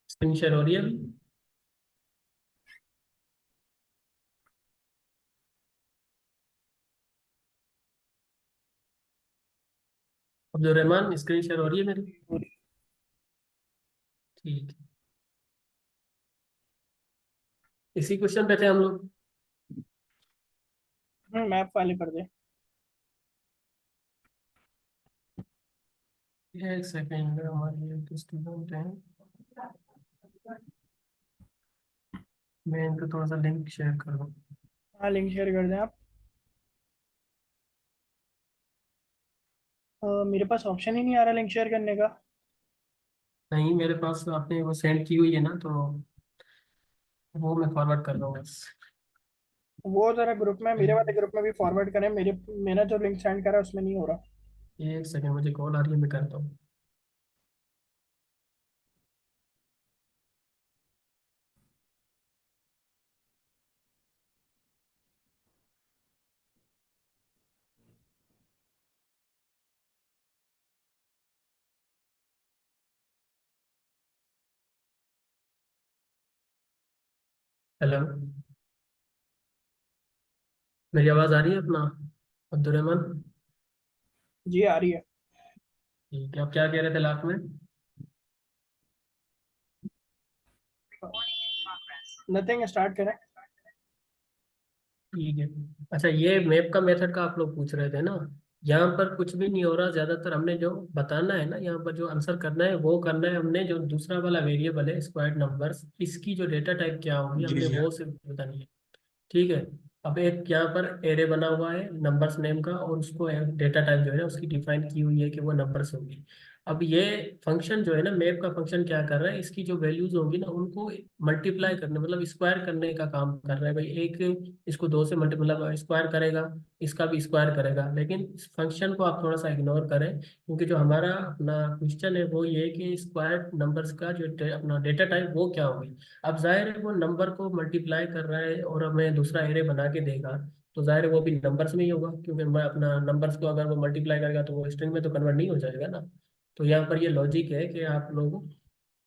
Screen share हो रही है अभी? अब्दुल रहमान, स्क्रीन शेयर हो रही है मेरी? ठीक है। इसी क्वेश्चन पे थे हम लोग। मैप वाले कर दे। एक सेकेंड, हमारे एक स्टूडेंट हैं। मैं इनको थोड़ा सा लिंक शेयर कर दूँ। हाँ, लिंक शेयर कर दें आप। मेरे पास ऑप्शन ही नहीं आ रहा लिंक शेयर करने का। नहीं, मेरे पास आपने वो सेंड की हुई है ना, तो वो मैं फॉरवर्ड कर रहा हूँ बस। वो जरा ग्रुप में, मेरे वाले ग्रुप में भी फॉरवर्ड करें। मेरा जो लिंक सेंड करा है उसमें नहीं हो रहा। एक सेकेंड, मुझे कॉल आ रही है, मैं करता हूँ। हेलो, मेरी आवाज़ आ रही है अपना? अब्दुल रहमान। जी, आ रही है। ठीक है, आप क्या कह रहे थे लास्ट में? नथिंग, स्टार्ट करें। ठीक है। अच्छा, ये मैप का मेथड का आप लोग पूछ रहे थे ना? यहाँ पर कुछ भी नहीं हो रहा ज्यादातर। हमने जो बताना है ना, यहाँ पर जो आंसर करना है वो करना है हमने। जो दूसरा वाला वेरिएबल है स्क्वायर्ड नंबर्स, इसकी जो डेटा टाइप क्या होगी जी हमने जी। वो सिर्फ बतानी है। ठीक है। अब एक यहाँ पर एरे बना हुआ है नंबर्स नेम का, और उसको डेटा टाइप जो है ना उसकी डिफाइन की हुई है कि वो नंबर्स होगी। अब ये फंक्शन जो है ना, मैप का फंक्शन क्या कर रहा है, इसकी जो वैल्यूज होंगी ना उनको मल्टीप्लाई करने, मतलब स्क्वायर करने का काम कर रहा है भाई। एक इसको दो से मतलब स्क्वायर करेगा, इसका भी स्क्वायर करेगा। लेकिन इस फंक्शन को आप थोड़ा सा इग्नोर करें, क्योंकि जो हमारा अपना क्वेश्चन है वो ये है कि स्क्वायर नंबर्स का जो अपना डेटा टाइप वो क्या होगी। अब जाहिर है वो नंबर को मल्टीप्लाई कर रहा है और हमें दूसरा एरे बना के देगा, तो जाहिर है वो भी नंबर्स में ही होगा, क्योंकि मैं अपना नंबर्स को अगर वो मल्टीप्लाई करेगा तो वो स्ट्रिंग में तो कन्वर्ट नहीं हो जाएगा ना। तो यहाँ पर ये लॉजिक है कि आप लोग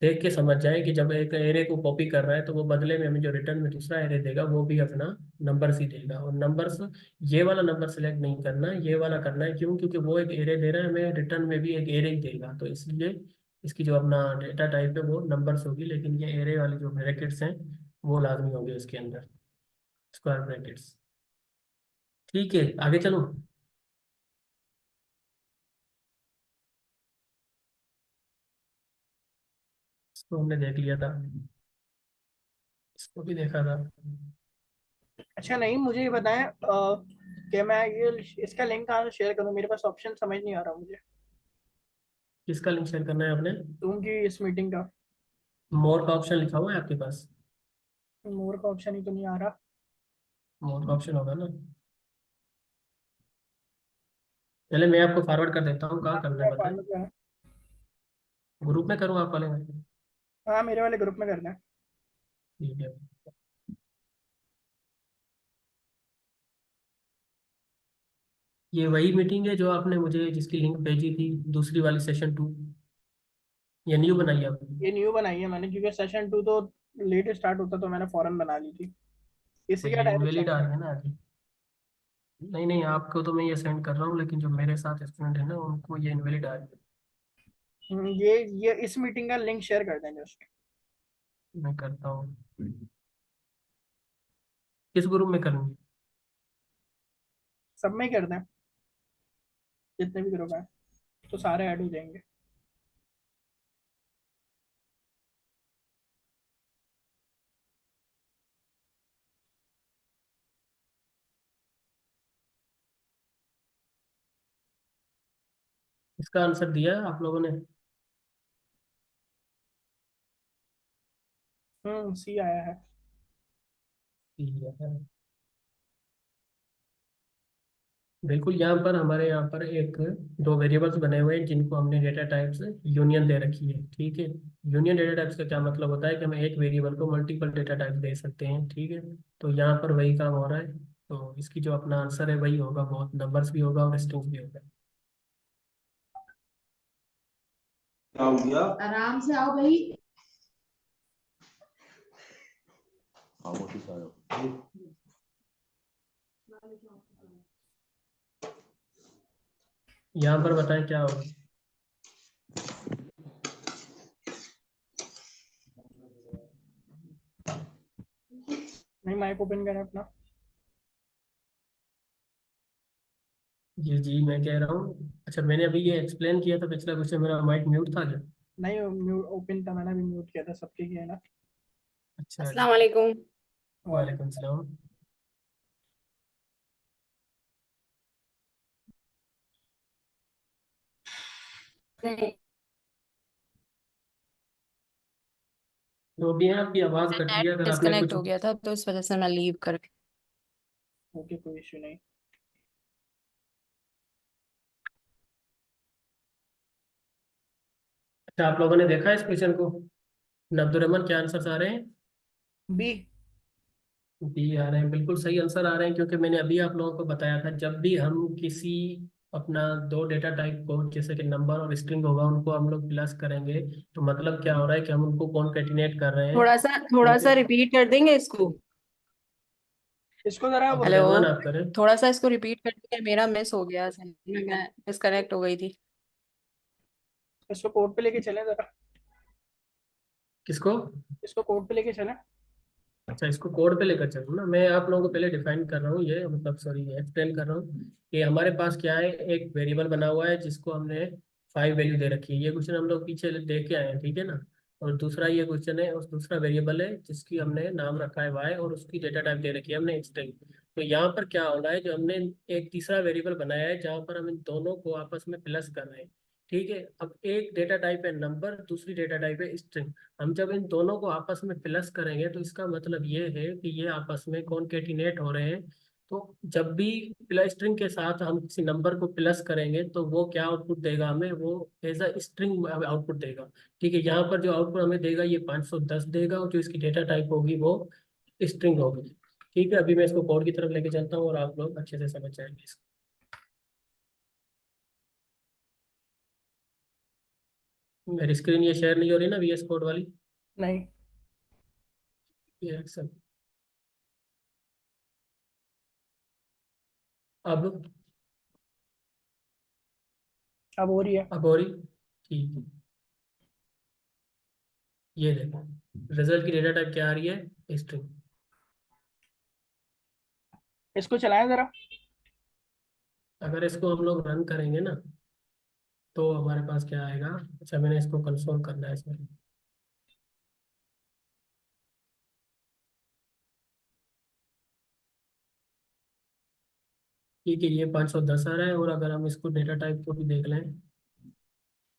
देख के समझ जाएं कि जब एक एरे को कॉपी कर रहा है तो वो बदले में हमें जो रिटर्न में दूसरा एरे देगा वो भी अपना नंबर्स ही देगा। और नंबर्स, ये वाला नंबर सेलेक्ट नहीं करना, ये वाला करना है। क्यों? क्योंकि वो एक एरे दे रहा है हमें, रिटर्न में भी एक एरे ही देगा, तो इसलिए इसकी जो अपना डेटा टाइप है वो नंबर्स होगी। लेकिन ये एरे वाली जो ब्रैकेट्स हैं वो लाजमी होंगे उसके अंदर, स्क्वायर ब्रैकेट्स। ठीक है, आगे चलो। इसको हमने देख लिया था, इसको भी देखा था। अच्छा, नहीं, मुझे ये बताएं कि मैं ये इसका लिंक कहाँ से शेयर करूँ? मेरे पास ऑप्शन समझ नहीं आ रहा मुझे। किसका लिंक शेयर करना है आपने? जूम की इस मीटिंग का। मोर का ऑप्शन लिखा हुआ है आपके पास? मोर का ऑप्शन ही तो नहीं आ रहा। मोर का ऑप्शन होगा ना। पहले मैं आपको फॉरवर्ड कर देता हूँ, कहाँ हाँ, करना है मेरा बताएं। फॉलो है। ग्रुप में करूँ आप वाले में? हाँ, मेरे वाले ग्रुप में करना है। ठीक है। ये वही मीटिंग है जो आपने मुझे जिसकी लिंक भेजी थी, दूसरी वाली सेशन 2? या न्यू बनाई आपने? ये न्यू बनाई है मैंने, क्योंकि सेशन 2 तो लेट स्टार्ट होता तो मैंने फौरन बना ली थी। तो इसी का ये डायरेक्ट इनवैलिड सेंड आ कर। रही है ना आगे? नहीं नहीं, आपको तो मैं ये सेंड कर रहा हूँ, लेकिन जो मेरे साथ स्टूडेंट है ना उनको ये इनवैलिड आ रही है। ये इस मीटिंग का लिंक शेयर कर दें जस्ट। मैं करता हूँ। किस ग्रुप में करूँगी? सब में ही कर दें, जितने भी ग्रुप हैं तो सारे ऐड हो जाएंगे। इसका आंसर दिया है आप लोगों ने? सी आया है। दिया है। बिल्कुल, यहाँ पर हमारे यहाँ पर एक दो वेरिएबल्स बने हुए हैं जिनको हमने डेटा टाइप्स यूनियन दे रखी है। ठीक है। यूनियन डेटा टाइप्स का क्या मतलब होता है कि हम एक वेरिएबल को मल्टीपल डेटा टाइप दे सकते हैं। ठीक है। तो यहाँ पर वही काम हो रहा है। तो इसकी जो अपना आंसर है वही होगा, बहुत नंबर्स भी होगा और स्ट्रिंग्स भी होगा। क्या हो गया? आराम से आओ भाई। खामोशी से आया हूँ। यहाँ पर बताएं क्या होगा। नहीं, माइक ओपन करें अपना। जी जी मैं कह रहा हूँ, अच्छा मैंने अभी ये एक्सप्लेन किया था पिछला क्वेश्चन, मेरा माइक म्यूट था क्या? नहीं, म्यूट ओपन था, मैंने भी म्यूट किया था, सबके किया है ना। अच्छा अस्सलाम वालेकुम। वालेकुम सलाम। तो भी आपकी आवाज़ कट रही नेट है, अगर आपने डिस्कनेक्ट कुछ। हो गया था तो इस वजह से मैं लीव कर। ओके, कोई इश्यू नहीं। अच्छा आप लोगों ने देखा इस क्वेश्चन को? अब्दुल क्या आंसर आ रहे हैं? बी। बी आ रहे हैं, बिल्कुल सही आंसर आ रहे हैं, क्योंकि मैंने अभी आप लोगों को बताया था जब भी हम किसी अपना दो डेटा टाइप को, जैसे कि नंबर और स्ट्रिंग होगा, उनको हम लोग प्लस करेंगे तो मतलब क्या हो रहा है कि हम उनको कॉन्केटिनेट कर रहे हैं। थोड़ा ठीक है, सा रिपीट कर देंगे इसको। इसको जरा अब्दुल हेलो। रहमान आप करें। थोड़ा सा इसको रिपीट कर देंगे, मेरा मिस हो गया असल में, मैं डिस्कनेक्ट हो गई थी। इसको कोर्ट पे लेके चले जरा। किसको? इसको कोर्ट पे लेके चले। अच्छा इसको कोड पे लेकर चलूँ ना, मैं आप लोगों को पहले डिफाइन कर रहा हूँ, ये मतलब सॉरी एक्सप्लेन कर रहा हूँ कि हमारे पास क्या है, एक वेरिएबल बना हुआ है जिसको हमने 5 वैल्यू दे रखी है, ये क्वेश्चन हम लोग पीछे देख के आए हैं, ठीक है ना। और दूसरा ये क्वेश्चन है, उस दूसरा वेरिएबल है जिसकी हमने नाम रखा है वाई, और उसकी डेटा टाइप दे रखी है हमने स्ट्रिंग। तो यहाँ पर क्या हो रहा है, जो हमने एक तीसरा वेरिएबल बनाया है जहाँ पर हम इन दोनों को आपस में प्लस कर रहे हैं। ठीक है, अब एक डेटा टाइप है नंबर, दूसरी डेटा टाइप है स्ट्रिंग। हम जब इन दोनों को आपस में प्लस करेंगे तो इसका मतलब ये है कि ये आपस में कॉन्केटिनेट हो रहे हैं। तो जब भी प्लस स्ट्रिंग के साथ हम किसी नंबर को प्लस करेंगे तो वो क्या आउटपुट देगा हमें, वो एज अ स्ट्रिंग आउटपुट देगा। ठीक है, यहाँ पर जो आउटपुट हमें देगा ये 510 देगा, और जो इसकी डेटा टाइप होगी वो स्ट्रिंग होगी। ठीक है, अभी मैं इसको कोड की तरफ लेके चलता हूँ और आप लोग अच्छे से समझ जाएंगे इसको। मेरी स्क्रीन ये शेयर नहीं हो रही ना VS कोड वाली? नहीं। ये सब अब अब हो रही है। अब हो रही? ठीक है, ये देखो रिजल्ट की डेटा टाइप क्या आ रही है, स्ट्रिंग। इसको चलाएं जरा। अगर इसको हम लोग रन करेंगे ना तो हमारे पास क्या आएगा। अच्छा मैंने इसको कंसोल करना है इसमें। ठीक है, ये 510 आ रहा है, और अगर हम इसको डेटा टाइप को भी देख लें,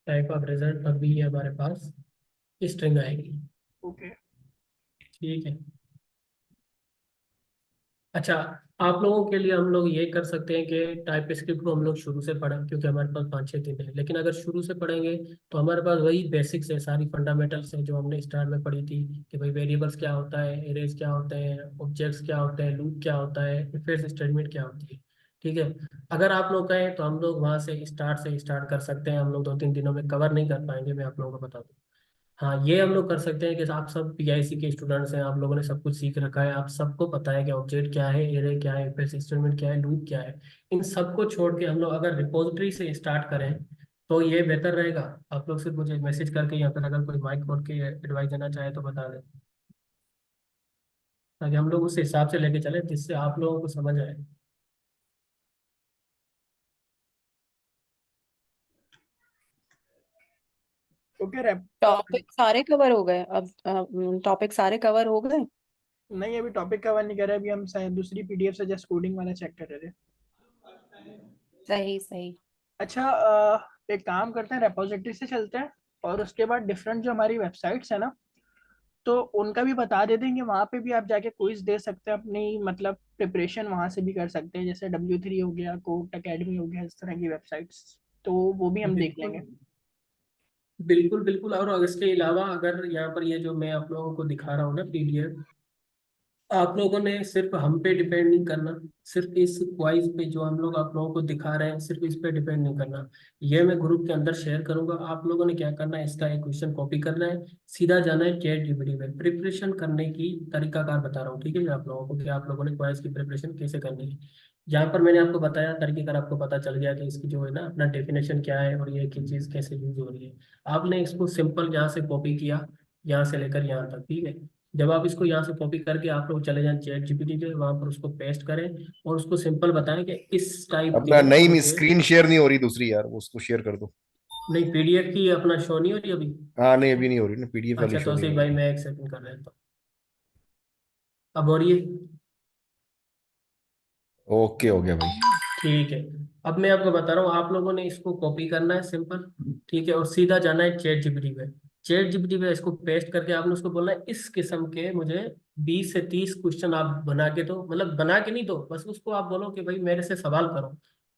टाइप ऑफ रिजल्ट अब भी हमारे पास स्ट्रिंग आएगी। ओके। ठीक है, अच्छा आप लोगों के लिए हम लोग ये कर सकते हैं कि टाइप स्क्रिप्ट को हम लोग शुरू से पढ़ें, क्योंकि हमारे पास 5-6 दिन है, लेकिन अगर शुरू से पढ़ेंगे तो हमारे पास वही बेसिक्स है, सारी फंडामेंटल्स हैं जो हमने स्टार्ट में पढ़ी थी, कि भाई वेरिएबल्स क्या होता है, एरेज क्या होते हैं, ऑब्जेक्ट्स क्या होते हैं, लूप क्या होता है, इफ एल्स स्टेटमेंट क्या होती है। ठीक है, अगर आप लोग कहें तो हम लोग वहाँ से स्टार्ट कर सकते हैं, हम लोग 2-3 दिनों में कवर नहीं कर पाएंगे, मैं आप लोगों को बता दूँ। हाँ ये हम लोग कर सकते हैं कि आप सब PIC के स्टूडेंट्स हैं, आप लोगों ने सब कुछ सीख रखा है, आप सबको पता है कि ऑब्जेक्ट क्या है, एरे क्या है, फिर स्टेटमेंट क्या है, लूप क्या है। इन सबको छोड़ के हम लोग अगर रिपोजिटरी से स्टार्ट करें तो ये बेहतर रहेगा। आप लोग सिर्फ मुझे मैसेज करके या फिर अगर कोई माइक खोल के एडवाइस देना चाहे तो बता दें, ताकि हम लोग उस हिसाब से लेके चले जिससे आप लोगों को समझ आए। Okay wrap. टॉपिक सारे कवर हो गए अब, टॉपिक सारे कवर हो गए। नहीं, अभी टॉपिक कवर नहीं कर रहे, अभी हम शायद दूसरी PDF से जस्ट कोडिंग वाला चेक कर रहे थे। सही सही। अच्छा, एक काम करते हैं, रेपोजिटरी से चलते हैं, और उसके बाद डिफरेंट जो हमारी वेबसाइट्स है ना, तो उनका भी बता देते हैं कि वहाँ पे भी आप जाके क्विज दे सकते हैं, अपनी मतलब प्रिपरेशन वहाँ से भी कर सकते हैं, जैसे W3 हो गया, कोट एकेडमी हो गया, इस तरह की वेबसाइट्स। तो वो भी हम देख बिल्कुल लेंगे। बिल्कुल बिल्कुल, और इसके अलावा अगर यहाँ पर ये जो मैं आप लोगों को दिखा रहा हूँ ना PDF, आप लोगों ने सिर्फ हम पे डिपेंड नहीं करना, सिर्फ इस क्वाइज पे जो हम लोग आप लोगों को दिखा रहे हैं सिर्फ इस पे डिपेंड नहीं करना। ये मैं ग्रुप के अंदर शेयर करूंगा, आप लोगों ने क्या करना है, इसका एक क्वेश्चन कॉपी करना है, सीधा जाना है चैट जीपीटी में। प्रिपरेशन करने की तरीकाकार बता रहा हूँ, ठीक है मैं आप लोगों को, कि आप लोगों ने क्वाइज की प्रिपरेशन कैसे करनी है। जहाँ पर मैंने आपको बताया तरीकेकार, आपको पता चल गया कि इसकी जो है ना अपना डेफिनेशन क्या है और ये की चीज़ कैसे यूज हो रही है। आपने इसको सिंपल यहाँ से कॉपी किया, यहाँ से लेकर यहाँ तक, ठीक है। जब आप इसको यहाँ से कॉपी करके आप लोग चले जाएं चैट जीपीटी पे, वहां पर उसको पेस्ट करें और उसको सिंपल बताएं कि इस टाइप अपना के नहीं, मुझे। स्क्रीन शेयर नहीं हो रही दूसरी यार, वो उसको शेयर कर दो। नहीं, पीडीएफ की अपना शो नहीं हो रही अभी। हाँ नहीं, अभी नहीं हो रही ना, पीडीएफ वाली अच्छा शो तो नहीं ऐसे हो ही रही। भाई मैं एक सेकंड कर लेता हूँ, अब हो रही है। ओके हो गया भाई। ठीक है, अब मैं आपको बता रहा हूँ, आप लोगों ने इसको कॉपी करना है सिंपल, ठीक है, और सीधा जाना है चैट जीपीटी पे। चैट जीपीटी पे इसको पेस्ट करके आपने उसको बोलना है इस किस्म के मुझे 20 से 30 क्वेश्चन आप बना के दो, मतलब बना के नहीं दो, बस उसको आप बोलो कि भाई मेरे से सवाल करो।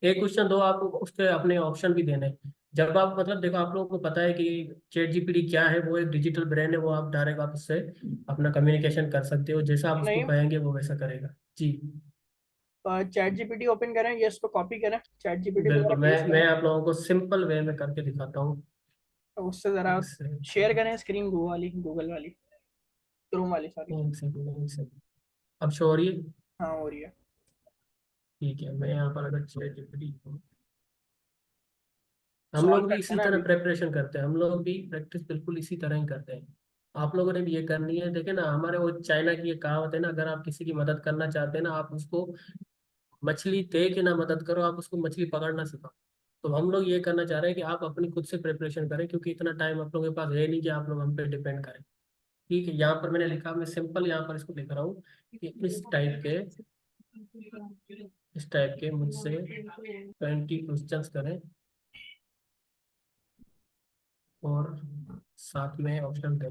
एक क्वेश्चन दो, आप उसके अपने ऑप्शन भी देने हैं। जब आप मतलब देखो, आप लोगों को पता है कि चैट जीपीटी क्या है, वो एक डिजिटल ब्रेन है, वो आप डायरेक्ट आप उससे अपना कम्युनिकेशन कर सकते हो, जैसा आप उसको नहीं, कहेंगे वो वैसा करेगा। जी चैट जीपीटी ओपन करें, ये इसको कॉपी करें, चैट जीपीटी पे बिल्कुल, जरा मैं पेस्ट मैं करें। आप लोगों को सिंपल वे में करके दिखाता हूँ। तो उससे जरा एक शेयर सेकंड, करें स्क्रीन, गूगल वाली, क्रोम वाली, सॉरी। एक सेकंड, एक सेकंड। अब शो हो रही है? हाँ, हो रही है। ठीक है, मैं यहाँ पर अगर चैट जीपीटी, हम सॉल्व लोग भी करते हैं इसी ना तरह अभी। प्रेपरेशन करते हैं, हम लोग भी प्रैक्टिस बिल्कुल इसी तरह ही करते हैं। आप लोगों ने भी ये करनी है। देखे ना, हमारे वो चाइना की ये कहावत है ना, अगर आप किसी की मदद करना चाहते हैं ना, आप उसको मछली दे के ना मदद करो, आप उसको मछली पकड़ना सिखाओ। तो हम लोग ये करना चाह रहे हैं कि आप अपनी खुद से प्रिपरेशन करें, क्योंकि इतना टाइम आप लोगों के पास है नहीं कि आप लोग हम पे डिपेंड करें। ठीक है, यहाँ पर मैंने लिखा, मैं सिंपल यहाँ पर इसको लिख रहा हूँ कि इस टाइप के मुझसे 20 क्वेश्चंस करें और साथ में ऑप्शन दें।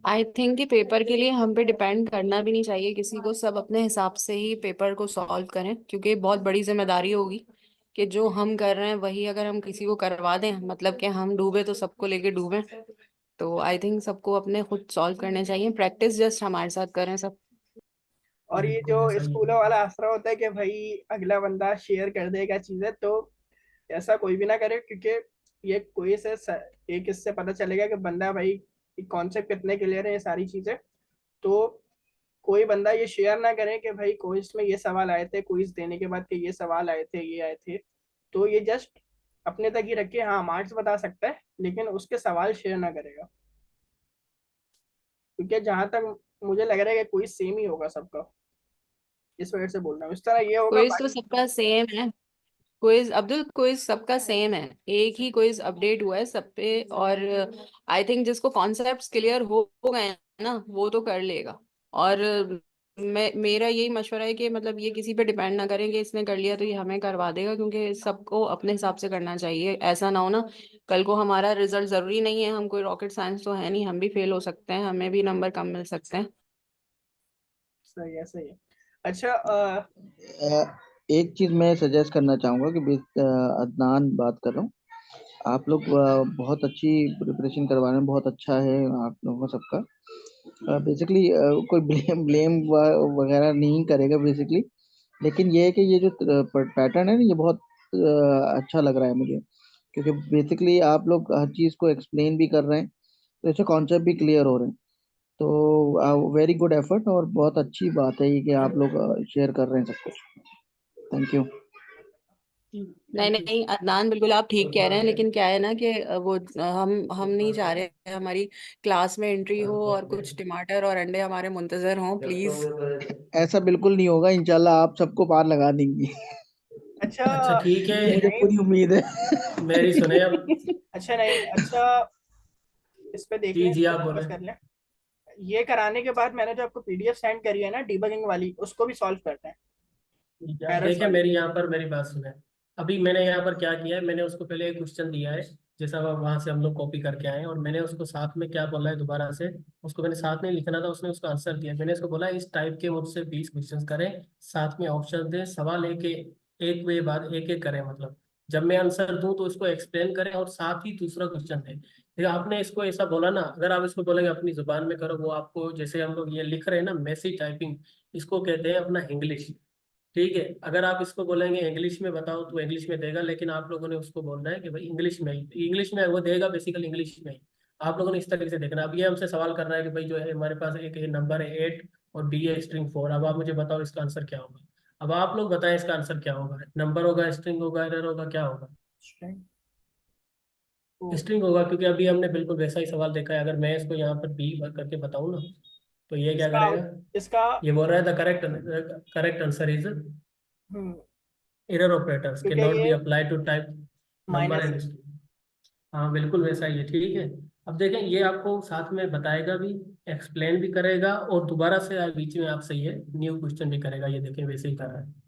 आई थिंक कि पेपर के लिए हम पे डिपेंड करना भी नहीं चाहिए किसी को, सब अपने हिसाब से ही पेपर को सॉल्व करें, क्योंकि ये बहुत बड़ी जिम्मेदारी होगी कि जो हम कर रहे हैं वही अगर हम किसी को करवा दें, मतलब कि हम डूबे तो सबको लेके डूबे। तो आई थिंक सबको अपने खुद सॉल्व करने चाहिए, प्रैक्टिस जस्ट हमारे साथ करें सब। और ये बिल्कुल जो ऐसा ही स्कूलों वाला आसरा होता है कि भाई अगला बंदा शेयर कर देगा चीजें, तो ऐसा कोई भी ना करे, क्योंकि ये कोई से एक इससे पता चलेगा कि बंदा भाई कॉन्सेप्ट कितने क्लियर है, ये सारी चीजें। तो कोई बंदा ये शेयर ना करे कि भाई क्विज में ये सवाल आए थे, क्विज देने के बाद कि ये सवाल आए थे, ये आए थे। तो ये जस्ट अपने तक ही रखे, हाँ मार्क्स बता सकता है लेकिन उसके सवाल शेयर ना करेगा। क्योंकि जहां तक मुझे लग रहा है कि क्विज सेम ही होगा सबका, इस वजह से बोल रहा हूँ, इस तरह ये होगा क्विज तो बाकी। सबका सेम है। क्विज अब्दुल, क्विज सबका सेम है, एक ही क्विज अपडेट हुआ है सब पे। और आई थिंक जिसको कॉन्सेप्ट्स क्लियर हो गए हैं ना वो तो कर लेगा। और मेरा यही मशवरा है कि मतलब ये किसी पे डिपेंड ना करें कि इसने कर लिया तो ये हमें करवा देगा, क्योंकि सबको अपने हिसाब से करना चाहिए। ऐसा ना हो ना कल को हमारा रिजल्ट, जरूरी नहीं है हम कोई रॉकेट साइंस तो है नहीं, हम भी फेल हो सकते हैं, हमें भी नंबर कम मिल सकते हैं। सही है, सही है। अच्छा, एक चीज मैं सजेस्ट करना चाहूंगा कि अदनान बात कर रहा हूँ। आप लोग बहुत अच्छी प्रिपरेशन करवा रहे हैं, बहुत अच्छा है आप लोगों का सबका। बेसिकली कोई ब्लेम ब्लेम वगैरह नहीं करेगा बेसिकली। लेकिन ये है कि ये जो पैटर्न है ना, ये बहुत अच्छा लग रहा है मुझे, क्योंकि बेसिकली आप लोग हर चीज को एक्सप्लेन भी कर रहे हैं, तो इससे कॉन्सेप्ट भी क्लियर हो रहे हैं। तो वेरी गुड एफर्ट, और बहुत अच्छी बात है ये कि आप लोग शेयर कर रहे हैं सब कुछ। Thank you. नहीं थैंक यू। नहीं अदनान, बिल्कुल आप ठीक कह रहे हैं, लेकिन क्या है ना कि वो हम नहीं चाह रहे हमारी क्लास में एंट्री हो और कुछ टमाटर और अंडे हमारे मुंतजर हों, प्लीज। ऐसा बिल्कुल नहीं होगा, इंशाल्लाह आप सबको पार लगा देंगी। अच्छा। अच्छा ठीक है, मुझे नहीं, पूरी उम्मीद है। मेरी सुने अब। अच्छा नहीं, अच्छा, इस पे देख जी लें, इस जी, पे आप बोले। फोकस कर लें। ये कराने के बाद मैंने जो आपको पीडीएफ सेंड करी है ना डिबगिंग वाली, उसको भी सॉल्व करते हैं, ठीक है, अब एरर्स देखिए वाली। मेरी यहाँ पर मेरी बात सुने। अभी मैंने यहाँ पर क्या किया है, मैंने उसको पहले एक क्वेश्चन दिया है, जैसा वहां से हम लोग कॉपी करके आए हैं, और मैंने उसको साथ में क्या बोला है दोबारा से, उसको मैंने साथ में लिखना था, उसने उसका आंसर दिया। मैंने उसको बोला इस टाइप के मुझसे 20 क्वेश्चन करें, साथ में ऑप्शन दें, सवाल एक एक वे बाद एक एक करें, मतलब जब मैं आंसर दूं तो इसको एक्सप्लेन करें और साथ ही दूसरा क्वेश्चन है। फिर आपने इसको ऐसा बोला ना, अगर आप इसको बोलेंगे अपनी जुबान में करो, वो आपको, जैसे हम लोग ये लिख रहे हैं ना मैसेज टाइपिंग, इसको कहते हैं अपना इंग्लिश। ठीक है, अगर आप इसको बोलेंगे इंग्लिश में बताओ तो इंग्लिश में देगा, लेकिन आप लोगों ने उसको बोलना है कि भाई इंग्लिश में ही, इंग्लिश में वो देगा बेसिकली इंग्लिश में ही। आप लोगों ने इस तरीके से देखना। अब ये हमसे सवाल कर रहा है कि भाई जो है हमारे पास एक नंबर है 8 और बी है स्ट्रिंग 4, अब आप मुझे बताओ इसका आंसर क्या होगा। अब आप लोग बताएं इसका आंसर क्या होगा, नंबर होगा, स्ट्रिंग होगा, एरर होगा, क्या होगा? String। तो स्ट्रिंग होगा, क्योंकि अभी हमने बिल्कुल वैसा ही सवाल देखा है। अगर मैं इसको यहाँ पर बी करके बताऊँ ना, तो ये क्या इसका करेगा? इसका ये बोल रहा है the correct correct answer is hmm, error operators can क्योंकि नॉट बी ये apply to type number minus and string. हाँ बिल्कुल वैसा ही है, ठीक है। अब देखें, ये आपको साथ में बताएगा भी, एक्सप्लेन भी करेगा, और दोबारा से बीच में आपसे ये न्यू क्वेश्चन भी करेगा। ये देखें वैसे ही कर रहा है।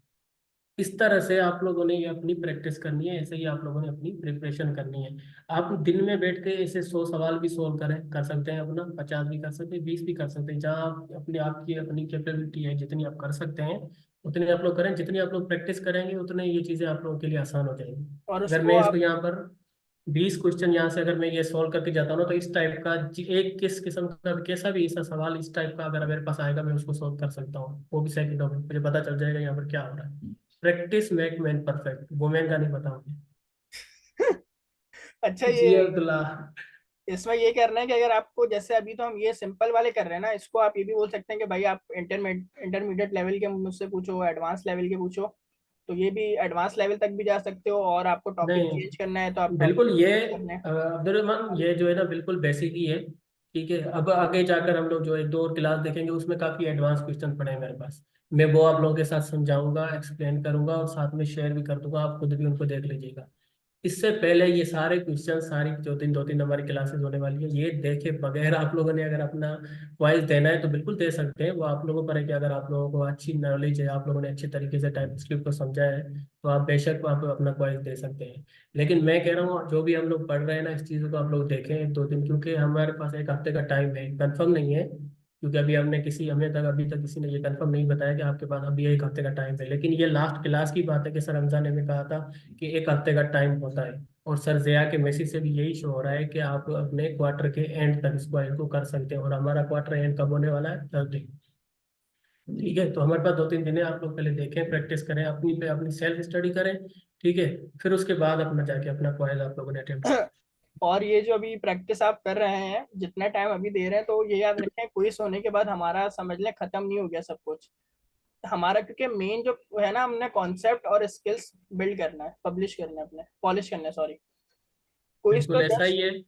इस तरह से आप लोगों ने ये अपनी प्रैक्टिस करनी है, ऐसे ही आप लोगों ने अपनी प्रिपरेशन करनी है। आप दिन में बैठ के ऐसे 100 सवाल भी सोल्व कर सकते हैं, अपना 50 भी कर सकते हैं, 20 भी कर सकते हैं, जहाँ आप अपने आपकी अपनी कैपेबिलिटी है, जितनी आप कर सकते हैं उतनी आप लोग करें। जितनी आप लोग प्रैक्टिस करेंगे उतने ये चीज़ें आप लोगों के लिए आसान हो जाएंगी। और अगर उसको मैं इसको आप यहाँ पर 20 क्वेश्चन यहाँ से अगर मैं ये सॉल्व करके जाता हूँ ना, तो इस टाइप का एक किस किस्म का भी कैसा भी ऐसा सवाल इस टाइप का अगर मेरे पास आएगा, मैं उसको सॉल्व कर सकता हूँ, वो भी सेकंडों में मुझे पता चल जाएगा यहाँ पर क्या हो रहा है। Practice make man perfect, women का नहीं पता मुझे। अच्छा जी ये अब्दुल्ला। इसमें ये करना है कि अगर आपको, जैसे अभी तो हम ये सिंपल वाले कर रहे हैं ना, इसको आप ये भी बोल सकते हैं कि भाई आप इंटरमीडिएट लेवल के मुझसे पूछो, एडवांस लेवल के पूछो। तो ये भी एडवांस लेवल तक भी जा सकते हो, और आपको टॉपिक नहीं चेंज करना है तो आप टॉपिक बिल्कुल, ये करने हैं। अब्दुलरहमान ये जो है ना बिल्कुल बेसिक ही है। ठीक है, अब आगे जाकर हम लोग जो एक दो और क्लास देखेंगे, उसमें काफी एडवांस क्वेश्चन पड़े हैं मेरे पास। मैं वो आप लोगों के साथ समझाऊंगा, एक्सप्लेन करूंगा, और साथ में शेयर भी कर दूंगा, आप खुद भी उनको देख लीजिएगा। इससे पहले ये सारे क्वेश्चन, सारी जो दिन 2 3 हमारी क्लासेस होने वाली है, ये देखे बगैर आप लोगों ने अगर अपना वॉइस देना है तो बिल्कुल दे सकते हैं। वो आप लोगों पर है कि अगर आप लोगों को अच्छी नॉलेज है, आप लोगों ने अच्छे तरीके से टाइप स्क्रिप्ट को समझा है, तो आप बेशक आप अपना वॉइस दे सकते हैं। लेकिन मैं कह रहा हूँ जो भी हम लोग पढ़ रहे हैं ना, इस चीज़ों को आप लोग देखें 1 2 दिन, क्योंकि हमारे पास एक हफ्ते का टाइम है, कंफर्म नहीं है, क्योंकि अभी तक किसी ने ये कंफर्म नहीं बताया कि आपके पास अभी 1 हफ्ते का टाइम है। लेकिन ये लास्ट क्लास की बात है कि सर रमजान ने कहा था कि 1 हफ्ते का टाइम होता है, और सर जया के मैसेज से भी यही शो हो रहा है कि आप अपने क्वार्टर के एंड तक इसको को कर सकते हैं, और हमारा क्वार्टर एंड कब होने वाला है? थर्सडे। ठीक है, तो हमारे पास 2 3 दिन है, आप लोग पहले देखें, प्रैक्टिस करें, अपनी पे अपनी सेल्फ स्टडी करें। ठीक है, फिर उसके बाद अपना जाके अपना क्वाइज आप लोगों ने अटेम्प्ट करें। और ये जो अभी प्रैक्टिस आप कर रहे हैं, जितना टाइम अभी दे रहे हैं, तो ये याद रखें क्विज होने के बाद हमारा समझ लें खत्म नहीं हो गया सब कुछ हमारा, क्योंकि मेन जो है ना, हमने कॉन्सेप्ट और स्किल्स बिल्ड करना है, पब्लिश करना है, अपने पॉलिश करना है, सॉरी। क्विज तो बिल्कुल ऐसा ही जस्ट है।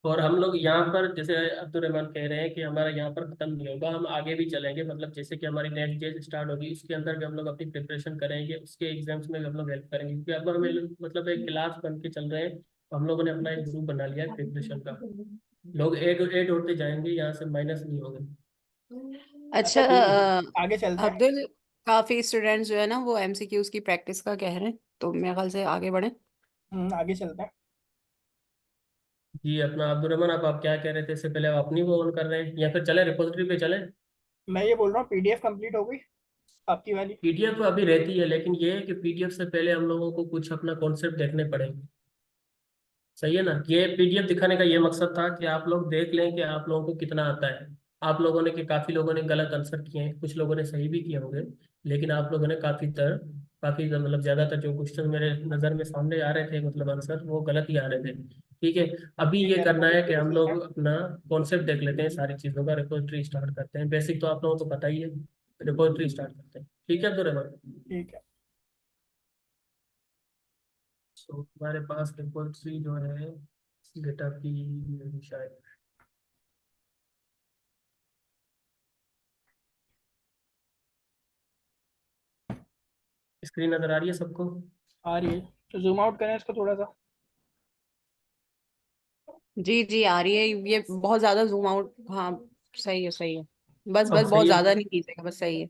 और हम लोग यहाँ पर जैसे अब्दुल रहमान कह रहे हैं कि हमारा यहाँ पर खत्म नहीं होगा, हम आगे भी चलेंगे। मतलब जैसे कि हमारी नेक्स्ट डे स्टार्ट होगी, उसके अंदर भी हम लोग अपनी प्रिपरेशन करेंगे, उसके एग्जाम्स में भी हम लोग हेल्प करेंगे, क्योंकि अब हमें मतलब एक क्लास बन के चल रहे हैं, तो हम लोगों ने अपना एक ग्रुप बना लिया है प्रिपरेशन का। लोग ऐड ऐड होते जाएंगे, यहाँ से माइनस नहीं होगा। अच्छा ठीक है। आगे चलते हैं। अब्दुल, काफी स्टूडेंट्स जो है ना वो एमसीक्यूज की प्रैक्टिस का कह रहे हैं, तो मेरे ख्याल से आगे बढ़े। आगे चलते हैं। जी अपना अब्दुल रहमान, आप क्या कह रहे थे इससे पहले? आप अपनी वो ऑन कर रहे हैं या फिर चले रिपोजिटरी पे चले? मैं ये बोल रहा हूँ पीडीएफ कंप्लीट हो गई आपकी वाली। पीडीएफ तो अभी रहती है, लेकिन ये है कि पीडीएफ से पहले हम लोगों को कुछ अपना कॉन्सेप्ट देखने पड़ेंगे। सही है ना? ये पीडीएफ दिखाने का ये मकसद था कि आप लोग देख लें कि आप लोगों को कितना आता है। आप लोगों ने, कि काफी लोगों ने गलत आंसर किए हैं, कुछ लोगों ने सही भी किए होंगे, लेकिन आप लोगों ने काफी मतलब ज्यादातर जो क्वेश्चन मेरे नजर में सामने आ रहे थे, मतलब आंसर वो गलत ही आ रहे थे। ठीक है, अभी ठीक ये है, करना है कि रिपोजिटरी पे हम चलते लोग हैं। अपना कॉन्सेप्ट देख लेते हैं, सारी चीजों का रिपोजिटरी स्टार्ट करते हैं। बेसिक तो आप लोगों को पता ही है, रिपोजिटरी स्टार्ट करते हैं। ठीक है, तो रहमान, ठीक है। तो हमारे पास रिपोजिटरी जो है गिटहब की, शायद स्क्रीन नजर आ रही है सबको? आ रही है, तो जूम आउट करें इसको थोड़ा सा। जी जी आ रही है, ये बहुत ज्यादा जूम आउट, हाँ सही है सही है। बस अब बस बहुत सही है। ज्यादा नहीं कीजिएगा, बस सही है।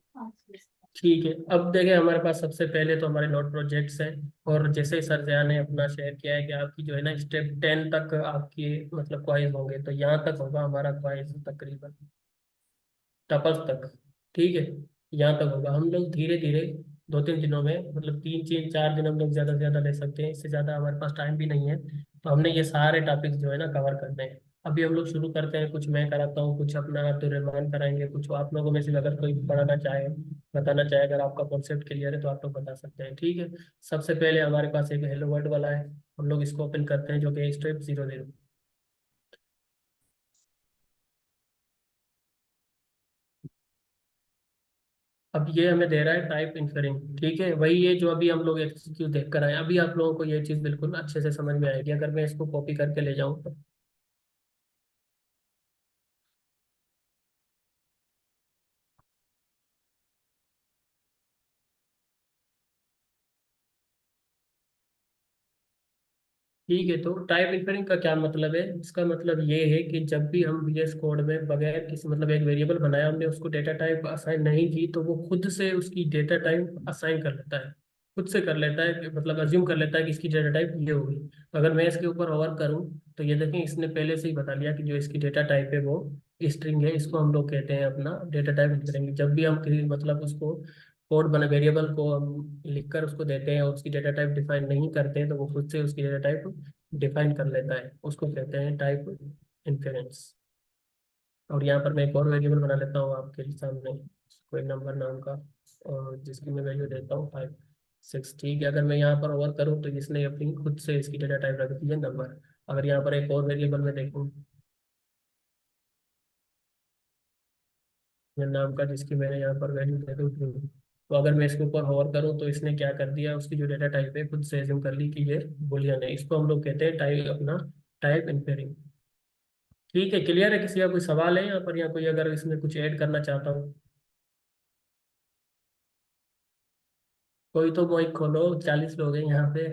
ठीक है, अब देखें हमारे पास सबसे पहले तो हमारे नोट प्रोजेक्ट्स हैं। और जैसे ही सर जया ने अपना शेयर किया है कि आपकी जो है ना स्टेप 10 तक आपकी मतलब क्वाइज होंगे, तो यहाँ तक होगा हमारा क्वाइज तकरीबन टपल्स तक। ठीक है, यहाँ तक होगा। हम लोग धीरे धीरे 2-3 दिनों में, मतलब 3-4 दिन हम लोग ज़्यादा से ज़्यादा ले सकते हैं, इससे ज़्यादा हमारे पास टाइम भी नहीं है। तो हमने ये सारे टॉपिक्स जो है ना कवर करने हैं। अभी हम लोग शुरू करते हैं, कुछ मैं कराता हूँ, कुछ अपना अब्दुल रहमान कराएंगे, कुछ आप लोगों में से अगर कोई पढ़ाना चाहे, बताना चाहे, अगर आपका कॉन्सेप्ट क्लियर है तो आप लोग बता सकते हैं, ठीक है। सबसे पहले हमारे पास एक हेलो वर्ल्ड वाला है, हम लोग इसको ओपन करते हैं, जो कि स्टेप 00। अब ये हमें दे रहा है टाइप इन्फेरिंग, ठीक है, वही है जो अभी हम लोग एक्सक्यूट देख कर आए। अभी आप लोगों को ये चीज़ बिल्कुल अच्छे से समझ में आएगी अगर मैं इसको कॉपी करके ले जाऊँ तो। ठीक है, तो टाइप इन्फेरिंग का क्या मतलब है? इसका मतलब ये है कि जब भी हम VS कोड में बगैर किसी, मतलब एक वेरिएबल बनाया, हमने उसको डेटा टाइप असाइन नहीं की, तो वो खुद से उसकी डेटा टाइप असाइन कर लेता है, खुद से कर लेता है मतलब अज्यूम कर लेता है कि इसकी डेटा टाइप ये होगी। तो अगर मैं इसके ऊपर ओवर करूँ तो ये देखें, इसने पहले से ही बता लिया कि जो इसकी डेटा टाइप है वो स्ट्रिंग है। इसको हम लोग कहते हैं अपना डेटा टाइप इन्फेरिंग। जब भी हम किसी मतलब उसको कोड बना, वेरिएबल को हम लिखकर उसको देते हैं और उसकी डेटा टाइप डिफाइन नहीं करते हैं, तो वो खुद से उसकी डेटा टाइप डिफाइन कर लेता है, उसको कहते हैं टाइप इन्फेरेंस। और यहाँ पर मैं एक और वेरिएबल बना लेता हूँ आपके सामने, कोई नंबर नाम का, और जिसकी मैं वैल्यू देता हूँ 5 6, ठीक है। अगर मैं यहाँ पर ओवर करूँ तो इसने अपनी खुद से इसकी डेटा टाइप रख दी है नंबर। अगर यहाँ पर एक और वेरिएबल में देखूँ या नाम का, जिसकी मैंने यहाँ पर वैल्यू दे दूँ true, तो अगर मैं इसके ऊपर होवर करूँ तो इसने क्या कर दिया, उसकी जो डेटा टाइप है खुद से एज्यूम कर ली कि ये बुलियन है। इसको हम लोग कहते हैं टाइप, अपना टाइप इन्फेरिंग। ठीक है, क्लियर है? किसी का कोई सवाल है यहाँ पर, या कोई अगर इसमें कुछ ऐड करना चाहता हूँ? कोई तो माइक खोलो, 40 लोग हैं यहाँ पे।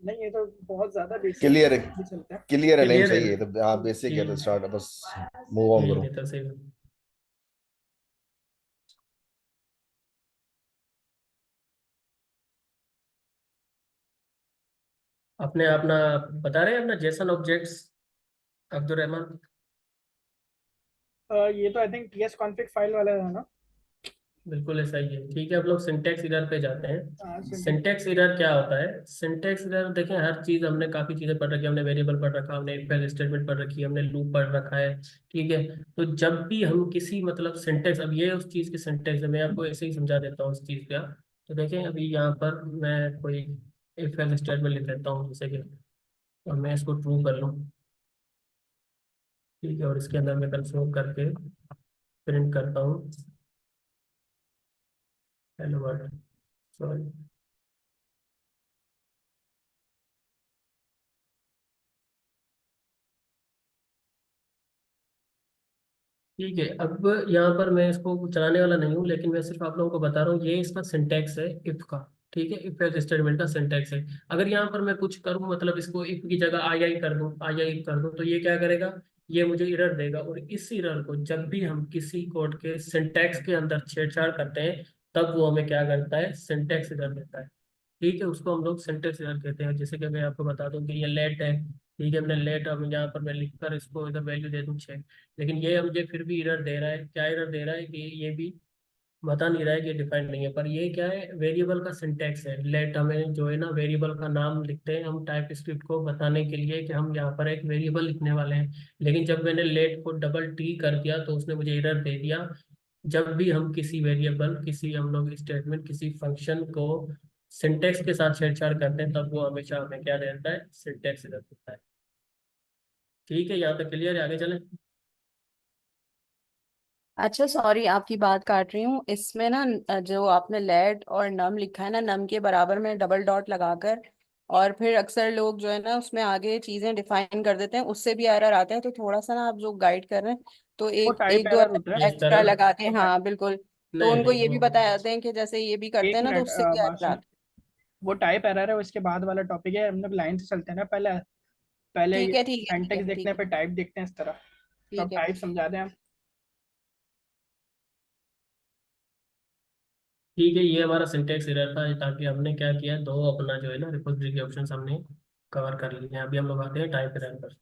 नहीं, ये तो बहुत ज्यादा बेसिक क्लियर है, भी चलता है। क्लियर है, नहीं क्लियर है सही ना? है तो। हाँ बेसिक है तो ठीक, स्टार्ट, बस मूव ऑन ठीक करो। है, तो सही। अपने अपना बता रहे हैं अपना जेसन ऑब्जेक्ट्स, अब्दुल रहमान। ये तो I think TS config file वाला है ना। बिल्कुल ऐसा ही है, ठीक है। अब लोग सिंटेक्स एरर पे जाते हैं। सिंटेक्स। सिंटेक्स एरर क्या होता है? सिंटेक्स एरर देखें, हर चीज हमने काफी चीजें पढ़ रखी है, हमने वेरिएबल पढ़ रखा, हमने इफ एल्स स्टेटमेंट पढ़ रखी है, हमने लूप पढ़ रखा है, ठीक है। तो जब भी हम किसी मतलब सिंटेक्स, अब ये उस चीज की सिंटेक्स है, मैं आपको ऐसे ही समझा देता हूँ उस चीज का। तो देखें, अभी यहाँ पर मैं कोई इफ एल्स स्टेटमेंट लिख देता हूँ, जैसे कि, और मैं इसको ट्रू कर लूँ, ठीक है, और इसके अंदर मैं कंसोल करके प्रिंट करता हूँ हेलो वर्ल्ड, सॉरी। ठीक है, अब यहाँ पर मैं इसको चलाने वाला नहीं हूँ, लेकिन मैं सिर्फ आप लोगों को बता रहा हूँ, ये इसका सिंटैक्स है इफ का, ठीक है, इफ एल्स स्टेटमेंट का सिंटैक्स है। अगर यहाँ पर मैं कुछ करूँ, मतलब इसको इफ की जगह आई कर दूँ, आई कर दूँ, तो ये क्या करेगा? ये मुझे एरर देगा, और इस एरर को जब भी हम किसी कोड के सिंटैक्स के अंदर छेड़छाड़ करते हैं, तब वो हमें क्या करता है? सिंटैक्स एरर देता है, ठीक है। उसको हम लोग सिंटेक्स एरर कहते हैं। जैसे कि मैं आपको बता दूं कि ये लेट है, ठीक है, हमने लेट, अब यहाँ पर मैं लिख कर इसको इधर वैल्यू दे दूं 6, लेकिन ये मुझे फिर भी एरर दे रहा है। क्या एरर दे रहा है? कि ये भी बता नहीं रहा है कि डिफाइंड नहीं है, पर ये क्या है? वेरिएबल का सिंटेक्स है। लेट हमें जो है ना, वेरिएबल का नाम लिखते हैं हम टाइप स्क्रिप्ट को बताने के लिए कि हम यहाँ पर एक वेरिएबल लिखने वाले हैं, लेकिन जब मैंने लेट को डबल टी कर दिया तो उसने मुझे एरर दे दिया। जब भी हम किसी वेरिएबल, किसी हम लोग स्टेटमेंट, किसी फंक्शन को सिंटेक्स के साथ छेड़छाड़ करते हैं, तब वो हमेशा हमें क्या देता है? सिंटेक्स एरर देता है, ठीक है। यहाँ पे क्लियर है? आगे चलें। अच्छा सॉरी, आपकी बात काट रही हूँ। इसमें ना जो आपने लेट और नम लिखा है ना, नम के बराबर में डबल डॉट लगाकर, और फिर अक्सर लोग जो है ना उसमें आगे चीजें डिफाइन कर देते हैं, उससे भी एरर आता है। तो थोड़ा सा ना आप जो गाइड कर रहे हैं, तो वो एक टाइप एक दो एरर होता है। इस एक्स्ट्रा तरह, लगाते हैं, वो टाइप। हाँ बिल्कुल। तो नहीं उनको नहीं ये वो, भी बता जाते हैं कि जैसे ये भी करते एक हैं ना, तो मिनट, उससे भी बात एरर सुनो। आते वो टाइप एरर है, उसके बाद वाला टॉपिक है। हम लोग लाइन से चलते हैं ना, पहले हैं। पहले ठीक है ठीक है ठीक है सिंटेक्स देखते ठीक हैं, है फिर टाइप देखते हैं, इस तरह। तो अब ठीक है। टाइप समझा दें हम। ठीक है, ये हमारा सिंटेक्स एरर था, ताकि हमने क्या किया, दो अपना जो है ना रिपोजिटरी के ऑप्शन हमने कवर कर लिए हैं। अभी हम लोग आते हैं टाइप एरर पर।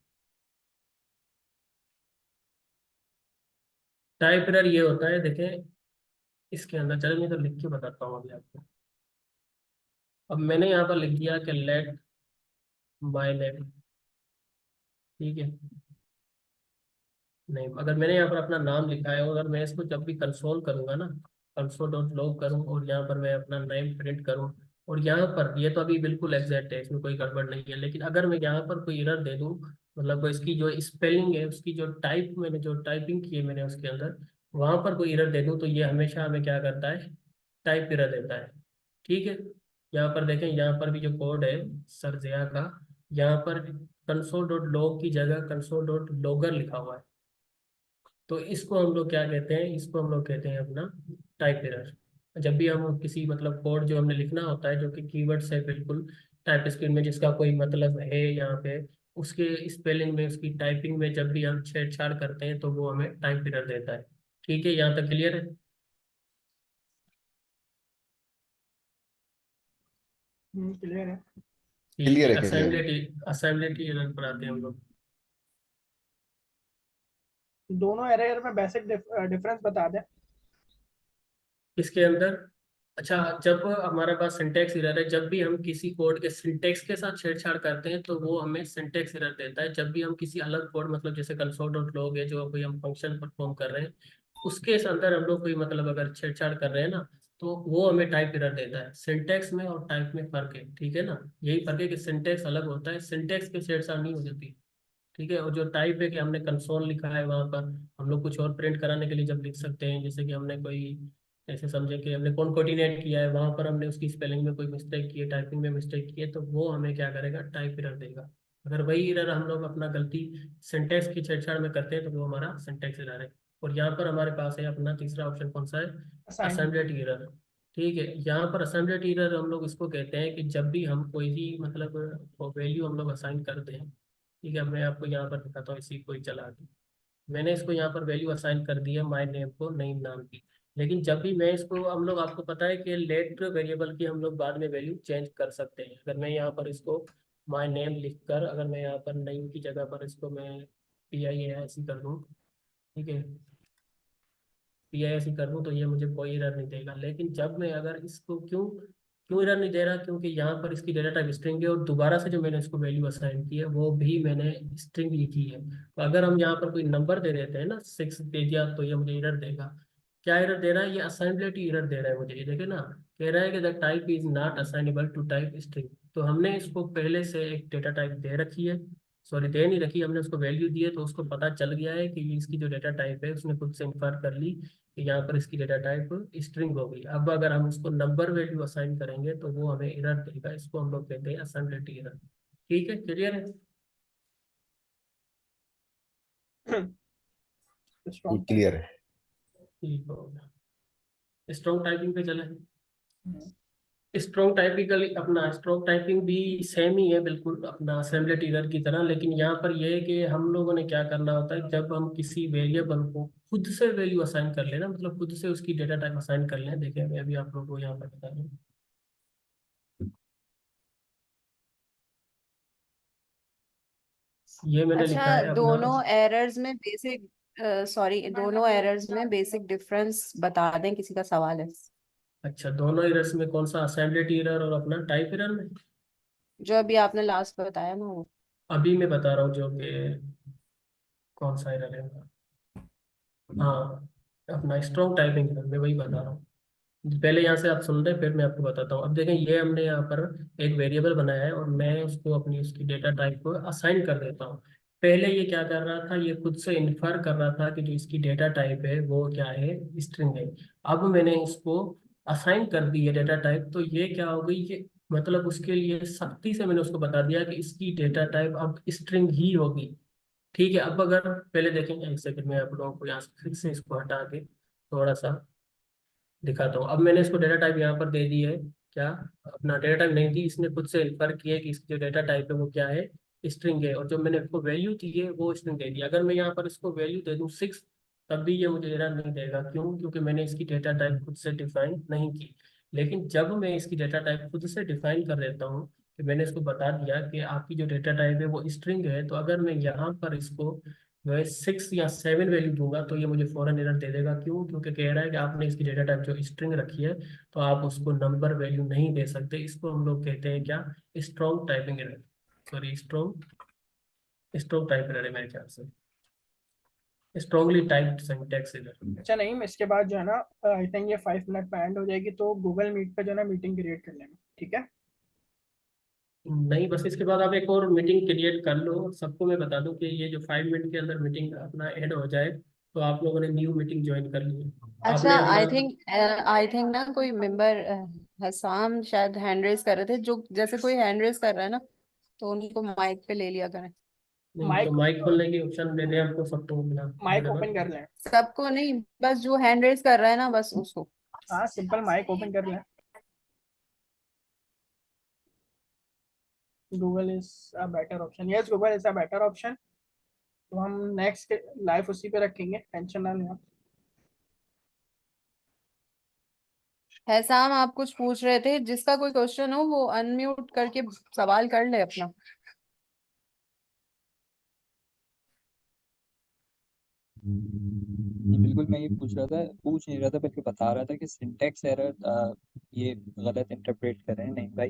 टाइप एरर ये होता है, देखें, इसके अंदर चलो मैं तो लिख के बताता हूँ अभी आपको। अब मैंने यहाँ पर लिख दिया कि लेट माय नेम, ठीक है। नहीं, अगर मैंने यहाँ पर अपना नाम लिखा है और अगर मैं इसको जब भी कंसोल करूंगा ना, कंसोल डॉट लॉग करूँ और यहाँ पर मैं अपना नेम प्रिंट करूँ, और यहाँ पर ये तो अभी बिल्कुल एग्जैक्ट है, इसमें कोई गड़बड़ नहीं है, लेकिन अगर मैं यहाँ पर कोई एरर दे दूँ, मतलब इसकी जो स्पेलिंग है, उसकी जो टाइप मैंने जो टाइपिंग की है मैंने उसके अंदर, वहां पर कोई एरर दे दूँ, तो ये हमेशा हमें क्या करता है, टाइप एरर देता है। ठीक है, यहाँ पर देखें, यहाँ पर भी जो कोड है सर जया का, यहाँ पर कंसोल डॉट लॉग की जगह कंसोल डॉट लॉगर लिखा हुआ है। तो इसको हम लोग क्या कहते हैं, इसको हम लोग कहते हैं अपना टाइप एरर। जब भी हम किसी मतलब कोड जो हमने लिखना होता है जो कि कीवर्ड से बिल्कुल टाइप स्क्रीन में जिसका कोई मतलब है यहाँ पे, उसके स्पेलिंग में उसकी टाइपिंग में जब भी हम छेड़छाड़ करते हैं तो वो हमें टाइप एरर देता है। ठीक है, यहाँ तक क्लियर है? क्लियर है। ठीक है, क्लियर है, क्लियर है। असेंबली एरर पर आते हैं हम लोग। दोनों एरर में बेसिक डिफरेंस बता दें। इसके अंदर, अच्छा, जब हमारे पास सिंटेक्स एरर है, जब भी हम किसी कोड के सिंटेक्स के साथ छेड़छाड़ करते हैं तो वो हमें सिंटेक्स एरर देता है। जब भी हम किसी अलग कोड, मतलब जैसे कंसोल डॉट लॉग है जो कोई हम फंक्शन परफॉर्म कर रहे हैं, उसके अंदर हम लोग कोई मतलब अगर छेड़छाड़ कर रहे हैं ना, तो वो हमें टाइप एरर देता है। सिंटेक्स में और टाइप में फर्क है, ठीक है ना। यही फर्क है कि सिंटेक्स अलग होता है, सिंटेक्स के छेड़छाड़ नहीं हो जाती। ठीक है, और जो टाइप है कि हमने कंसोल लिखा है वहां पर हम लोग कुछ और प्रिंट कराने के लिए जब लिख सकते हैं, जैसे कि हमने कोई, ऐसे समझे कि हमने कॉन्कोर्डिनेट किया है, वहां पर हमने उसकी स्पेलिंग में कोई मिस्टेक की है, टाइपिंग में मिस्टेक की है, तो वो हमें क्या करेगा, टाइप एरर देगा। अगर वही एरर हम लोग अपना गलती सिंटेक्स की छेड़छाड़ में करते हैं तो वो हमारा सिंटेक्स एरर है। और यहाँ पर हमारे पास है अपना तीसरा ऑप्शन, कौन सा है, असाइन। Assembly error. ठीक है, यहाँ पर असेंबली एरर हम लोग इसको कहते हैं कि जब भी हम कोई भी मतलब वैल्यू हम लोग असाइन करते हैं। ठीक है, मैं आपको यहाँ पर दिखाता हूँ, इसी को ही चला के मैंने इसको यहाँ पर वैल्यू असाइन कर दी है माय नेम को, नईम नाम की। लेकिन जब भी मैं इसको, हम लोग आपको पता है कि लेट वेरिएबल की हम लोग बाद में वैल्यू चेंज कर सकते हैं। अगर मैं यहाँ पर इसको माय नेम लिख कर, अगर मैं यहाँ पर नईम की जगह पर इसको मैं PI ऐसी कर दूँ, ठीक है, PI कर दूँ, तो ये मुझे कोई एरर नहीं देगा। लेकिन जब मैं अगर इसको, क्यों क्यों एरर नहीं दे रहा, क्योंकि यहाँ पर इसकी डेटा टाइप स्ट्रिंग है और दोबारा से जो मैंने इसको वैल्यू असाइन की है वो भी मैंने स्ट्रिंग लिखी है। तो अगर हम यहाँ पर कोई नंबर दे देते हैं ना, 6 दे दिया, तो ये मुझे एरर देगा। क्या एरर दे रहा है, ये असाइनेबिलिटी एरर दे रहा है मुझे। ये देखे ना, कह रहा है कि the type is not assignable to type string. तो हमने इसको पहले से एक डेटा टाइप दे रखी है, सॉरी दे नहीं रखी, हमने उसको वैल्यू दी है, तो उसको पता चल गया है कि ये इसकी जो डेटा टाइप है उसने खुद से इन्फर कर ली कि यहाँ पर इसकी डेटा टाइप स्ट्रिंग हो गई। अब अगर हम उसको नंबर वैल्यू असाइन करेंगे तो वो हमें एरर देगा। इसको हम लोग कहते हैं असेंबली एरर। ठीक है, क्लियर है? स्ट्रॉन्ग क्लियर है। ठीक हो गया। स्ट्रॉन्ग टाइपिंग पे चले। स्ट्रॉन्ग टाइपिकल अपना स्ट्रॉन्ग टाइपिंग भी सेम ही है बिल्कुल अपना असेंबली एरर की तरह, लेकिन यहाँ पर यह है कि हम लोगों ने क्या करना होता है, जब हम किसी वेरिएबल को खुद से वैल्यू असाइन कर लेना, मतलब खुद से उसकी डेटा टाइप असाइन कर लें। देखिए मैं अभी आप लोगों को यहाँ पर बता रहा हूँ, ये मैंने लिखा अच्छा, है अपना। दोनों एरर्स में बेसिक, सॉरी, दोनों एरर्स में बेसिक डिफरेंस बता दें, किसी का सवाल है? अच्छा, दोनों एरर्स में कौन सा, असेंबली एरर और अपना टाइप एरर में? जो अभी आपने लास्ट बताया ना वो। अभी मैं बता रहा हूँ जो कि कौन सा एरर है उनका। हाँ, अपना स्ट्रॉन्ग टाइपिंग एरर, मैं वही बता रहा हूँ। पहले यहाँ से आप सुन रहे हैं, फिर मैं आपको बताता हूँ। अब देखें, ये हमने यहाँ पर एक वेरिएबल बनाया है और मैं उसको अपनी उसकी डेटा टाइप को असाइन कर देता हूँ। पहले ये क्या कर रहा था, ये खुद से इन्फर कर रहा था कि जो इसकी डेटा टाइप है वो क्या है, स्ट्रिंग है। अब मैंने इसको असाइन कर दी है डेटा टाइप, तो ये क्या हो गई, ये मतलब उसके लिए सख्ती से मैंने उसको बता दिया कि इसकी डेटा टाइप अब स्ट्रिंग ही होगी। ठीक है, अब अगर पहले देखेंगे, एक सेकंड में आप लोगों को यहाँ से फिर से इसको हटा के थोड़ा सा दिखाता हूँ। अब मैंने इसको डेटा टाइप यहाँ पर दे दी है, क्या, अपना डेटा टाइप नहीं दी, इसने खुद से इन्फर किया है कि इसकी जो डेटा टाइप है वो क्या है, स्ट्रिंग है। और जो मैंने इसको वैल्यू दी है वो स्ट्रिंग दे दी। अगर मैं यहाँ पर इसको वैल्यू दे दूँ 6, तब भी ये मुझे एरर नहीं देगा। क्यों? क्योंकि मैंने इसकी डेटा टाइप खुद से डिफाइन नहीं की। लेकिन जब मैं इसकी डेटा टाइप खुद से डिफाइन कर देता हूँ, कि मैंने इसको बता दिया कि आपकी जो डेटा टाइप है वो स्ट्रिंग है, तो अगर मैं यहाँ पर इसको जो है 6 या 7 वैल्यू दूंगा तो ये मुझे फॉरन एरर दे देगा। क्यों? क्योंकि कह रहा है कि आपने इसकी डेटा टाइप जो स्ट्रिंग रखी है तो आप उसको नंबर वैल्यू नहीं दे सकते। इसको हम लोग कहते हैं क्या? Strong typing error. Sorry, strong type error है मेरे ख्याल से, स्ट्रॉन्गली टाइप्ड सिंटैक्स एरर। अच्छा नहीं, इसके बाद जो है ना, आई थिंक ये 5 मिनट में एंड हो जाएगी, तो गूगल मीट पे जो है ना मीटिंग क्रिएट कर लेना, ठीक है? नहीं, बस इसके बाद आप एक और मीटिंग क्रिएट कर लो। सबको मैं बता दूं कि ये जो 5 मिनट के अंदर मीटिंग अपना ऐड हो जाए तो आप लोगों ने न्यू मीटिंग ज्वाइन कर ली है। अच्छा, आपने अपना आई थिंक ना कोई मेंबर हसाम शायद हैंड रेज कर रहे थे, जो जैसे कोई हैंड रेज कर रहा है ना तो उनको माइक पे ले लिया करें। नहीं तो माइक माइक खोलने की ऑप्शन दे दें हमको, सबको मिला माइक अवेलेबल। ओपन कर लें। सबको नहीं, बस जो हैंड रेज कर रहा है ना बस उसको। हाँ, सिंपल माइक ओपन कर लें। Google is a better option, yes Google is a better option. तो हम नेक्स्ट लाइव उसी पे रखेंगे, टेंशन ना लें आप। है साम, आप कुछ पूछ रहे थे? जिसका कोई क्वेश्चन हो वो अनम्यूट करके सवाल कर ले अपना। जी बिल्कुल, मैं ये पूछ नहीं रहा था बल्कि बता रहा था कि सिंटेक्स एरर ये गलत इंटरप्रेट कर रहे हैं। नहीं भाई,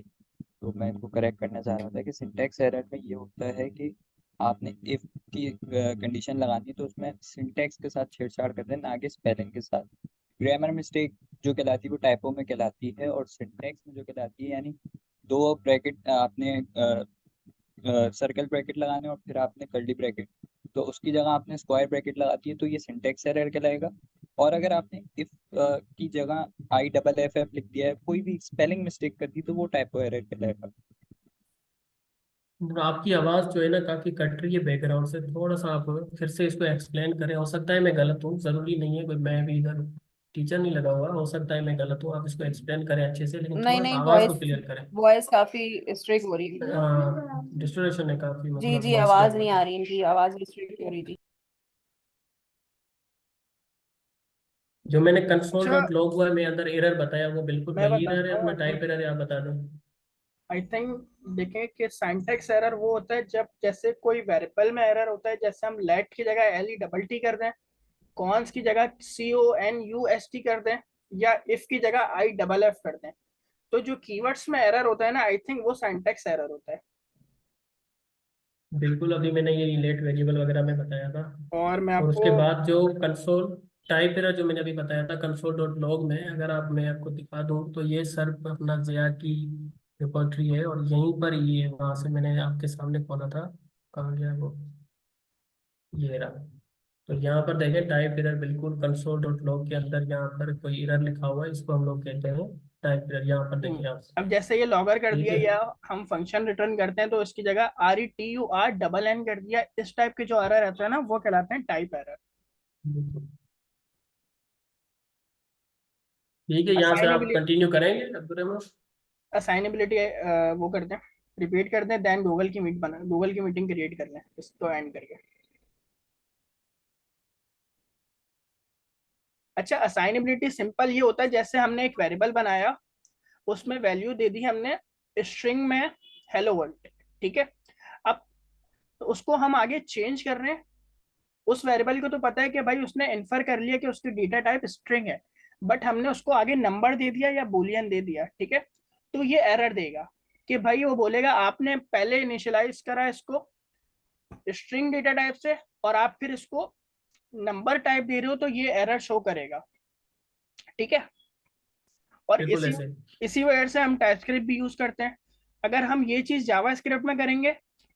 तो मैं इनको करेक्ट करना चाह रहा था कि सिंटेक्स एरर में ये होता है कि आपने इफ की कंडीशन लगानी है तो उसमें सिंटेक्स के साथ छेड़छाड़ करते हैं, ना कि स्पेलिंग के साथ। ग्रामर मिस्टेक जो कहलाती है वो टाइपो में कहलाती है, और सिंटेक्स में जो कहलाती है यानी दो ब्रैकेट आपने सर्कल ब्रैकेट लगाने और फिर आपने कर्ली ब्रैकेट, तो उसकी जगह आपने स्क्वायर ब्रैकेट लगा दी है तो ये सिंटेक्स एरर कहलाएगा। और अगर आपने इफ की जगह IFF लिख दिया है, कोई भी स्पेलिंग मिस्टेक कर दी, तो वो टाइपो एरर कहलाएगा। आपकी आवाज़ जो है ना काफ़ी कट रही है बैकग्राउंड से, थोड़ा सा आप फिर से इसको एक्सप्लेन करें। हो सकता है मैं गलत हूँ, ज़रूरी नहीं है, कोई मैं भी इधर टीचर नहीं लगा हुआ, हो सकता है मैं गलत हूँ। आप इसको एक्सप्लेन करें अच्छे से, लेकिन नहीं थोड़ा सा नहीं, आवाज़ को वॉइस क्लियर करें। वॉइस काफी स्ट्रिक्ट हो रही है। डिस्टोरेशन है काफ़ी, जी मतलब जी, वॉइस के आवाज नहीं अंदर। आ रही, इनकी आवाज स्ट्रिक्ट हो रही थी। जो मैंने कंसोल अच्छा, डॉट लॉग हुआ में अंदर एरर बताया वो बिल्कुल मैं वही एरर बताता है हूँ। अपना, टाइप एरर है? आप बता दें। आई थिंक देखें कि सिंटैक्स एरर वो होता है जब जैसे कोई वेरिएबल में एरर होता है, जैसे हम लेट की जगह LETT कर दें, कॉन्स की जगह CONUST कर दें, या इफ की जगह IFF कर दें। तो जो कीवर्ड्स में एरर होता है ना, आई थिंक वो सिंटैक्स एरर होता है। बिल्कुल, अभी मैंने ये लेट वेरिएबल वगैरह में बताया था। और मैं और आपको उसके बाद जो कंसोल टाइप एरर जो मैंने अभी बताया था कंसोल डॉट लॉग में, अगर आप मैं आपको दिखा दूँ तो ये सर्फ अपना जया की रिपोजिटरी है और यहीं पर ये वहाँ से मैंने आपके सामने खोला था। कहाँ गया वो? ये रहा। तो यहाँ पर देखें टाइप एरर बिल्कुल कंसोल डॉट लॉग के अंदर यहाँ पर कोई एरर लिखा हुआ है, इसको हम लोग कहते हैं टाइप एरर। यहाँ पर देखिए आप। अब जैसे ये लॉगर कर ठीक दिया है। या हम फंक्शन रिटर्न करते हैं तो इसकी जगह RETURNN कर दिया, इस टाइप के जो एरर रहते हैं ना वो कहलाते हैं टाइप एरर। बिल्कुल। ठीक है, यहाँ से आप असाइनेबिलिटी कंटिन्यू करेंगे अब्दुल रहमान? असाइनेबिलिटी वो करते हैं, रिपीट करते हैं, देन गूगल की मीटिंग क्रिएट कर लें इसको एंड करके। अच्छा, असाइनेबिलिटी सिंपल ये होता है, जैसे हमने एक वेरिएबल बनाया, उसमें वैल्यू दे दी हमने स्ट्रिंग में हेलो वर्ल्ड, ठीक है? अब उसको हम आगे चेंज कर रहे हैं। उस वेरिएबल को तो पता है कि भाई उसने इन्फर कर लिया कि उसकी डेटा टाइप स्ट्रिंग है, बट हमने उसको आगे नंबर दे दिया या बुलियन दे दिया, ठीक है? तो ये एरर देगा कि भाई, वो बोलेगा आपने पहले इनिशियलाइज करा इसको स्ट्रिंग डेटा टाइप से और आप फिर इसको नंबर टाइप दे रहे हो, तो ये एरर शो करेगा, ठीक है? और बिल्कुल इसी ऐसे। इसी वजह से हम टाइपस्क्रिप्ट भी यूज करते हैं। अगर हम ये चीज जावास्क्रिप्ट में करेंगे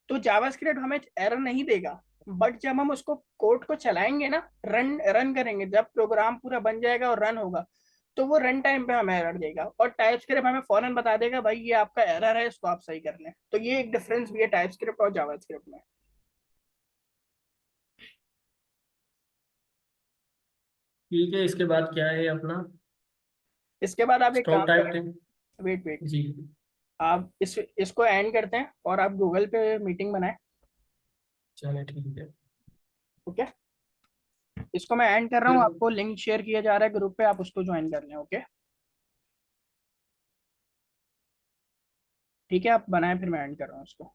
तो जावास्क्रिप्ट हमें एरर नहीं देगा, बट जब हम उसको कोड को चलाएंगे ना, रन रन करेंगे, जब प्रोग्राम पूरा बन जाएगा और रन होगा, तो वो रन टाइम पे हमें एरर देगा, और टाइपस्क्रिप्ट हमें फौरन बता देगा भाई ये आपका एरर है, इसको आप सही कर लें। तो ये एक डिफरेंस भी है टाइपस्क्रिप्ट और जावास्क्रिप्ट में। ठीक है, इसके बाद क्या है अपना? इसके बाद आप एक स्ट्रॉन्ग काम टाइप करें, थे। वेट वेट, जी। आप इसको एंड करते हैं और आप गूगल पे मीटिंग बनाएं। चलिए ठीक है। ओके, इसको मैं एंड कर रहा हूँ, फिर आपको लिंक शेयर किया जा रहा है ग्रुप पे, आप उसको ज्वाइन कर लें। ओके, ठीक है, आप बनाएं, फिर मैं एंड कर रहा हूँ इसको।